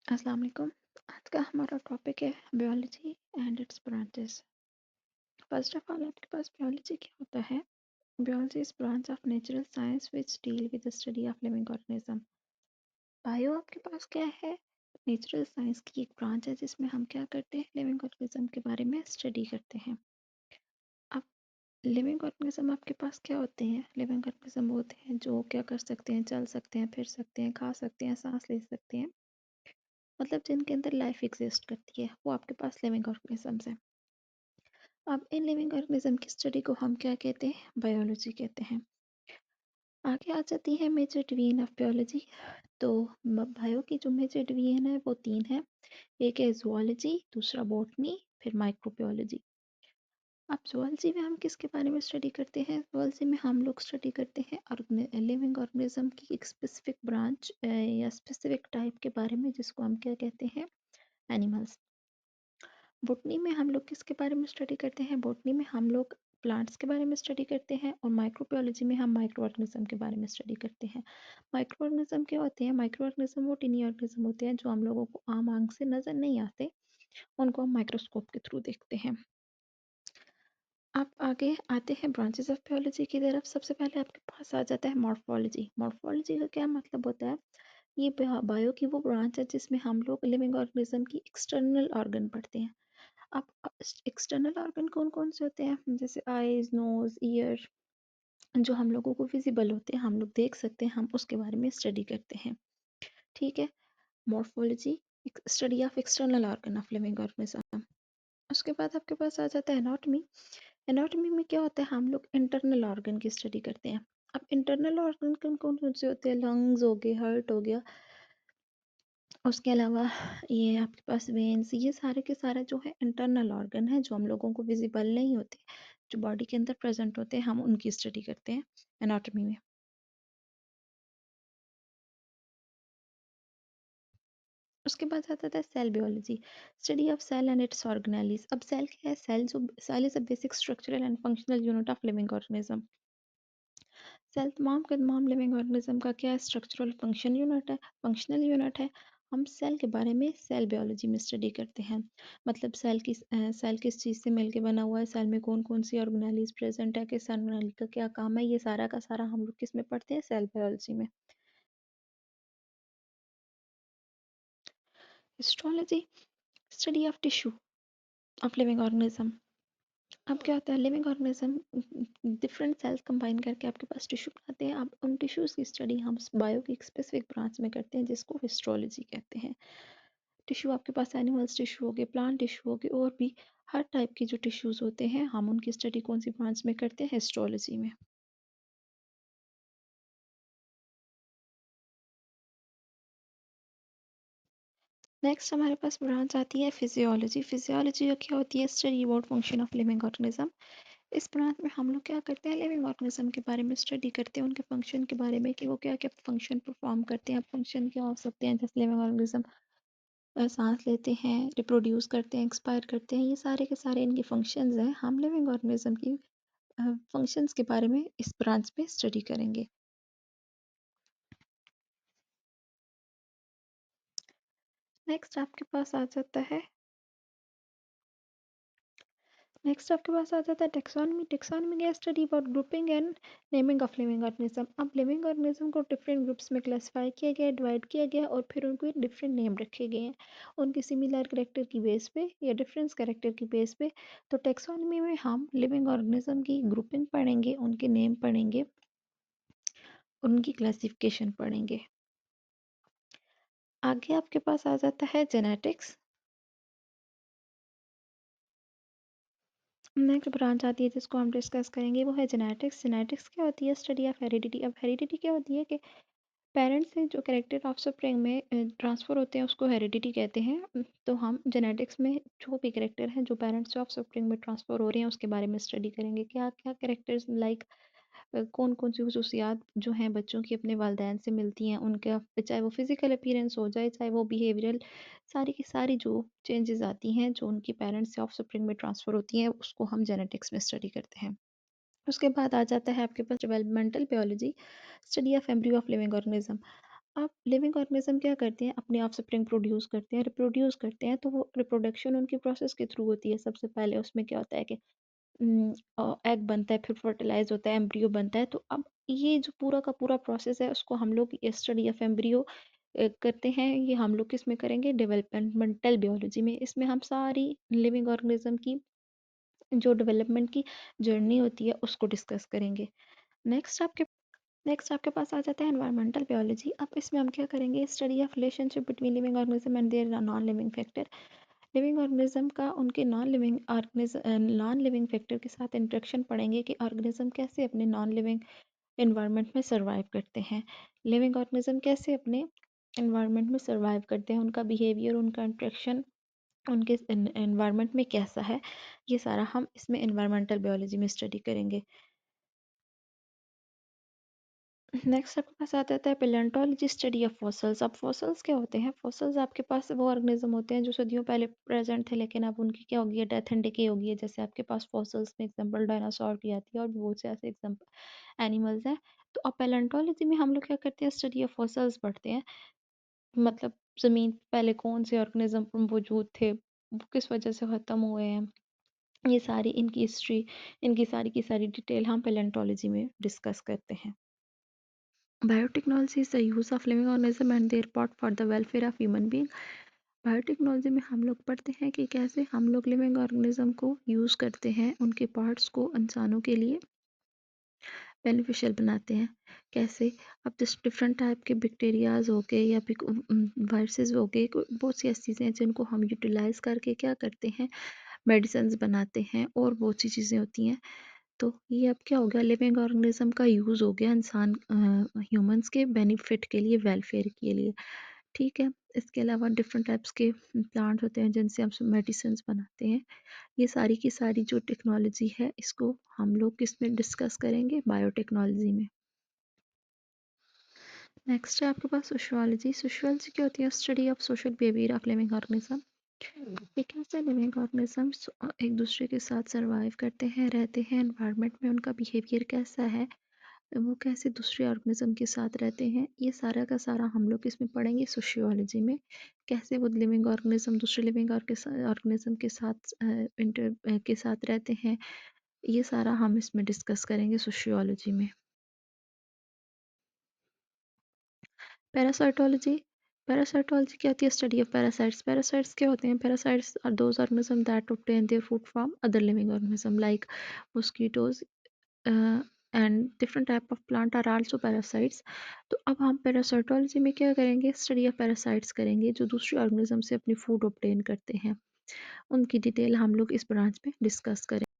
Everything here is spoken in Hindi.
अस्सलाम वालेकुम। आज का हमारा टॉपिक है biology and it's branches. First of all आपके पास बायोलॉजी क्या होता है? Biology is branch of natural science which deal with the study of living organism. Bio आपके पास क्या है? नेचुरल साइंस की एक ब्रांच है जिसमें हम क्या करते हैं, लिविंग ऑर्गेनिज्म के बारे में स्टडी करते हैं। अब लिविंग ऑर्गेनिज्म आपके पास क्या होते हैं? लिविंग ऑर्गेनिज्म होते हैं जो क्या कर सकते हैं, चल सकते हैं, फिर सकते हैं, खा सकते हैं, सांस ले सकते हैं, मतलब जिनके अंदर लाइफ एग्जिस्ट करती है, वो आपके पास लिविंग ऑर्गेनिजम्स हैं। अब इन लिविंग ऑर्गेनिज्म की स्टडी को हम क्या कहते हैं? बायोलॉजी कहते हैं। आगे आ जाती है मेजर डिवीजन ऑफ बायोलॉजी। तो बायो की जो मेजर डिवीजन है वो तीन है। एक है जूलॉजी, दूसरा बॉटनी, फिर माइक्रोबायोलॉजी। अब जूलॉजी में हम किसके बारे में स्टडी करते हैं? जूलॉजी में हम लोग स्टडी करते हैं लिविंग ऑर्गेनिज्म की एक स्पेसिफिक ब्रांच या स्पेसिफिक टाइप के बारे में, जिसको हम क्या कहते हैं? एनिमल्स। बॉटनी में हम लोग किसके बारे में स्टडी करते हैं? बॉटनी में हम लोग प्लांट्स के बारे में स्टडी करते हैं, और माइक्रोबायोलॉजी में हम माइक्रो ऑर्गेनिज्म के बारे में स्टडी करते हैं। माइक्रो ऑर्गेनिज्म क्या होते हैं? माइक्रो ऑर्गेनिज्म वो टिनी ऑर्गेनिज्म होते हैं जो हम लोगों को आम आंख से नजर नहीं आते, उनको हम माइक्रोस्कोप के थ्रू देखते हैं। अब आगे आते हैं ब्रांचेस ऑफ बायोलॉजी की तरफ। सबसे पहले आपके पास आ जाता है मॉर्फोलॉजी। मॉर्फोलॉजी का क्या मतलब होता है? ये बायो की वो ब्रांच है जिसमें हम लोग लिविंग ऑर्गेनिज्म की एक्सटर्नल ऑर्गन पढ़ते हैं। अब एक्सटर्नल ऑर्गन कौन कौन से होते हैं? जैसे आईज, नोज, ईयर, जो हम लोगों को विजिबल होते हैं, हम लोग देख सकते हैं, हम उसके बारे में स्टडी करते हैं। ठीक है। Morphology, study of external organ of living organism. उसके बाद आपके पास आ जाता है एनाटॉमी। एनाटॉमी में क्या होता है? हम लोग इंटरनल ऑर्गन की स्टडी करते हैं। अब इंटरनल ऑर्गन कौन कौन से होते हैं? लंग्स हो गए, हार्ट हो गया, उसके अलावा ये आपके पास वेन्स, ये सारे के सारे जो है इंटरनल ऑर्गन है, जो हम लोगों को विजिबल नहीं होते, जो बॉडी के अंदर प्रेजेंट होते हैं, हम उनकी स्टडी करते हैं एनाटॉमी में। उसके बाद आता है cell biology, study of cell and its organelles. अब सेल क्या है? Cell is a basic structural and functional unit of living organism. Cell तमाम के तमाम लिविंग ऑर्गेनिज्म का क्या है? स्ट्रक्चरल फंक्शन यूनिट है, फंक्शनल यूनिट है। हम सेल के बारे में सेल बायोलॉजी में स्टडी करते हैं। मतलब सेल किस चीज़ से मिलके बना हुआ है, सेल में कौन कौन सी ऑर्गेनेलिज प्रेजेंट है, किस ऑर्गेनेल का क्या काम है, ये सारा का सारा हम लोग किस में पढ़ते हैं? सेल बायोलॉजी में। Histology, study of tissue of living organism. अब क्या होता है? Living organism different cells combine करके आपके पास टिश्यू बनाते हैं। अब उन टिश्यूज़ की स्टडी हम बायो की एक स्पेसिफिक ब्रांच में करते हैं, जिसको हिस्टोलॉजी कहते हैं। टिश्यू आपके पास एनिमल्स टिश्यू हो गए, प्लांट टिश्यू हो गए, और भी हर टाइप के जो टिश्यूज़ होते हैं, हम उनकी स्टडी कौन सी ब्रांच में करते हैं? हिस्टोलॉजी में। नेक्स्ट हमारे पास ब्रांच आती है फिजियोलॉजी। फिजियोलॉजी क्या होती है? Study about function of living organism. इस ब्रांच में हम लोग क्या करते हैं? लिविंग ऑर्गेनिज्म के बारे में स्टडी करते हैं, उनके फंक्शन के बारे में, कि वो क्या क्या फंक्शन परफॉर्म करते हैं। फंक्शन क्या हो सकते हैं? जैसे लिविंग ऑर्गेनिज्म सांस लेते हैं, रिप्रोड्यूस करते हैं, एक्सपायर करते हैं, ये सारे के सारे इनके फंक्शंस हैं। हम लिविंग ऑर्गेनिज्म की फंक्शंस के बारे में इस ब्रांच में स्टडी करेंगे। नेक्स्ट आपके पास आ जाता है टेक्सोनमी। टेक्सोनमी क्या? Study about grouping and naming of living organism. अब लिविंग ऑर्गेनिज्म को डिफरेंट ग्रुप्स में क्लासिफाई किया गया, डिवाइड किया गया, और फिर उनको डिफरेंट नेम रखे गए हैं, उनके सिमिलर कैरेक्टर की बेस पे या डिफरेंस कैरेक्टर की बेस पे। तो टेक्सोनमी में हम लिविंग ऑर्गेनिज्म की ग्रुपिंग पढ़ेंगे, उनके नेम पढ़ेंगे, उनकी क्लासिफिकेशन पढ़ेंगे। आगे आपके पास आ जाता है जेनेटिक्स। नेक्स्ट ब्रांच आती है जिसको हम डिस्कस करेंगे, वो है जेनेटिक्स। जेनेटिक्स क्या होती है? Study of heredity. अब हेरिडिटी क्या होती है? कि पेरेंट्स से जो कैरेक्टर ऑफस्प्रिंग में ट्रांसफ़र होते हैं, उसको हेरिडिटी कहते हैं। तो हम जेनेटिक्स में जो भी कैरेक्टर हैं जो पेरेंट्स से ऑफस्प्रिंग में ट्रांसफ़र हो रहे हैं, उसके बारे में स्टडी करेंगे। क्या क्या कैरेक्टर्स, लाइक कौन कौन सी खसूसियात जो हैं बच्चों की अपने वालदैन से मिलती हैं, उनका चाहे वो फिजिकल अपीयरेंस हो जाए, चाहे वो बिहेवियरल, सारी की सारी जो चेंजेस आती हैं जो उनकी पेरेंट्स से ऑफस्प्रिंग में ट्रांसफ़र होती हैं, उसको हम जेनेटिक्स में स्टडी करते हैं। उसके बाद आ जाता है आपके पास developmental biology, study of embryo of living organism. अब लिविंग ऑर्गेनिज्म क्या करते हैं, अपने ऑफस्प्रिंग प्रोड्यूस करते हैं, रिप्रोड्यूस करते हैं, तो वो रिप्रोडक्शन उनकी प्रोसेस के थ्रू होती है। सबसे पहले उसमें क्या होता है कि एग बनता है, फिर फर्टिलाइज होता है, एम्ब्रियो बनता है। तो अब ये जो पूरा का पूरा प्रोसेस है उसको हम लोग स्टडी ऑफ एम्ब्रियो करते हैं। ये हम लोग किस में करेंगे, डेवलपमेंटल बायोलॉजी में। इसमें हम सारी लिविंग ऑर्गेनिज्म की जो डेवलपमेंट की जर्नी होती है उसको डिस्कस करेंगे। नेक्स्ट आपके नेक्स्ट आपके पास आ जाता है एनवायरमेंटल बायोलॉजी। अब इसमें हम क्या करेंगे, study of relationship between living organism and their non living factor. Living organism का उनके नॉन लिविंग फैक्टर के साथ इंटरेक्शन पढ़ेंगे कि ऑर्गेनिज्म कैसे अपने नॉन लिविंग एनवायरनमेंट में सर्वाइव करते हैं। लिविंग ऑर्गेनिज्म कैसे अपने एनवायरनमेंट में सर्वाइव करते हैं, उनका बिहेवियर, उनका इंटरेक्शन उनके एनवायरनमेंट में कैसा है, ये सारा हम इसमें एनवायरमेंटल बायोलॉजी में स्टडी करेंगे। नेक्स्ट आपके पास आ जाता है पैलेंटोलॉजी, स्टडी ऑफ फॉसल्स। अब फॉसल्स क्या होते हैं, फॉसल्स आपके पास वो ऑर्गेनिज्म होते हैं जो सदियों पहले प्रेजेंट थे, लेकिन अब उनकी क्या होगी है, डेथ एंड डिके होगी है। जैसे आपके पास फॉसल्स में एग्जांपल डायनासोर की आती है और भी बहुत से ऐसे एग्जांपल एनिमल्स हैं। तो अब पैलेंटोलॉजी में हम लोग क्या करते हैं, स्टडी ऑफ फॉसल्स पढ़ते हैं। मतलब ज़मीन पे पहले कौन से ऑर्गेनिज्म मौजूद थे, वो किस वजह से ख़त्म हुए हैं, ये सारी इनकी हिस्ट्री, इनकी सारी की सारी डिटेल हम पैलेंटोलॉजी में डिस्कस करते हैं। Biotechnology is the use of living organism and there part for the welfare of human being. Biotechnology में हम लोग पढ़ते हैं कि कैसे हम लोग लिविंग ऑर्गेनिज्म को यूज़ करते हैं, उनके पार्ट्स को इंसानों के लिए बेनिफिशियल बनाते हैं। कैसे, अब डिफरेंट टाइप के बैक्टीरियाज हो गए या फिर वायरसेस हो गए, बहुत सी ऐसी चीज़ें हैं जिनको हम यूटिलाइज करके क्या करते हैं, मेडिसिन बनाते हैं और बहुत सी चीज़ें होती हैं। तो ये अब क्या हो गया, लिविंग ऑर्गेनिज्म का यूज़ हो गया इंसान ह्यूमंस के बेनिफिट के लिए, वेलफेयर के लिए। ठीक है, इसके अलावा डिफरेंट टाइप्स के प्लांट होते हैं जिनसे हम मेडिसिन बनाते हैं। ये सारी की सारी जो टेक्नोलॉजी है इसको हम लोग किस में डिस्कस करेंगे, बायोटेक्नोलॉजी में। नेक्स्ट है आपके पास सोशियोलॉजी। सोशियोलॉजी क्या होती है, study of social behaviour of living organism. ये कैसे लिविंग ऑर्गेनिजम्स एक दूसरे के साथ सरवाइव करते हैं, रहते हैं, एनवायरनमेंट में उनका बिहेवियर कैसा है, वो कैसे दूसरे ऑर्गेनिज्म के साथ रहते हैं, ये सारा का सारा हम लोग इसमें पढ़ेंगे सोशियोलॉजी में। कैसे वो लिविंग ऑर्गेनिज्म दूसरे लिविंग ऑर्गेनिज्म के साथ इंटर के साथ रहते हैं, ये सारा हम इसमें डिस्कस करेंगे सोशियोलॉजी में। पैरासाइटोलॉजी। पैरासाइटोलॉजी क्या होती है, स्टडी ऑफ पैरासाइट्स। पैरासाइट्स क्या होते हैं, parasites are those organism that obtain their food from other living organism like mosquitoes and different type of plant are also parasites. तो अब हम पैरासाइटोलॉजी में क्या करेंगे, स्टडी ऑफ पैरासाइट्स करेंगे जो दूसरे ऑर्गेनिज्म से अपनी फूड ऑब्टेन करते हैं। उनकी डिटेल हम लोग इस ब्रांच में डिस्कस करेंगे।